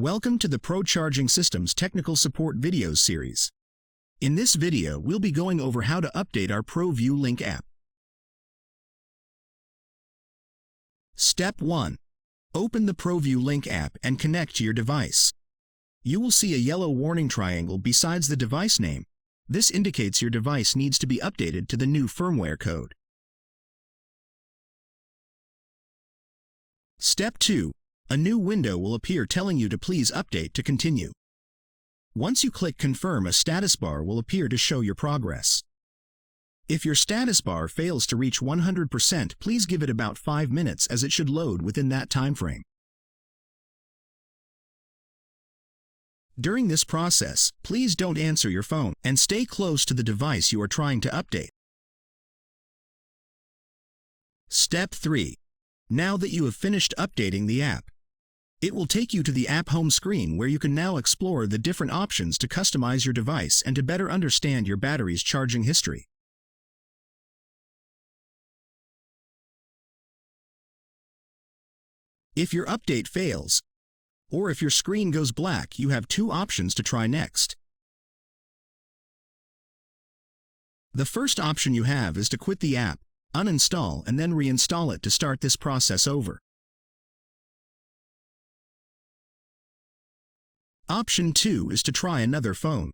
Welcome to the Pro Charging Systems Technical Support Videos series. In this video, we'll be going over how to update our PROView Link app. Step 1. Open the PROView Link app and connect to your device. You will see a yellow warning triangle besides the device name. This indicates your device needs to be updated to the new firmware code. Step 2. A new window will appear telling you to please update to continue. Once you click Confirm, a status bar will appear to show your progress. If your status bar fails to reach 100%, please give it about 5 minutes as it should load within that time frame. During this process, please don't answer your phone and stay close to the device you are trying to update. Step 3. Now that you have finished updating the app, it will take you to the app home screen where you can now explore the different options to customize your device and to better understand your battery's charging history. If your update fails, or if your screen goes black, you have two options to try next. The first option you have is to quit the app, uninstall, and then reinstall it to start this process over. Option 2 is to try another phone.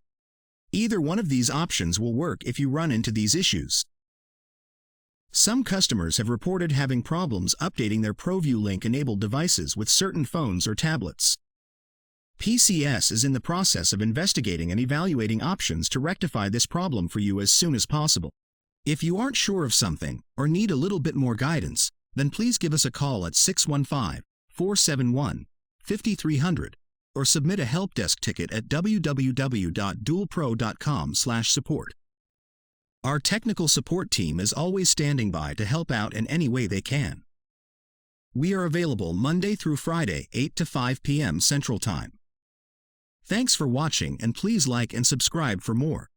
Either one of these options will work if you run into these issues. Some customers have reported having problems updating their PROView Link-enabled devices with certain phones or tablets. PCS is in the process of investigating and evaluating options to rectify this problem for you as soon as possible. If you aren't sure of something or need a little bit more guidance, then please give us a call at 615-471-5300 or submit a help desk ticket at www.dualpro.com/support. Our technical support team is always standing by to help out in any way they can. We are available Monday through Friday, 8 to 5 p.m. Central Time. Thanks for watching, and please like and subscribe for more.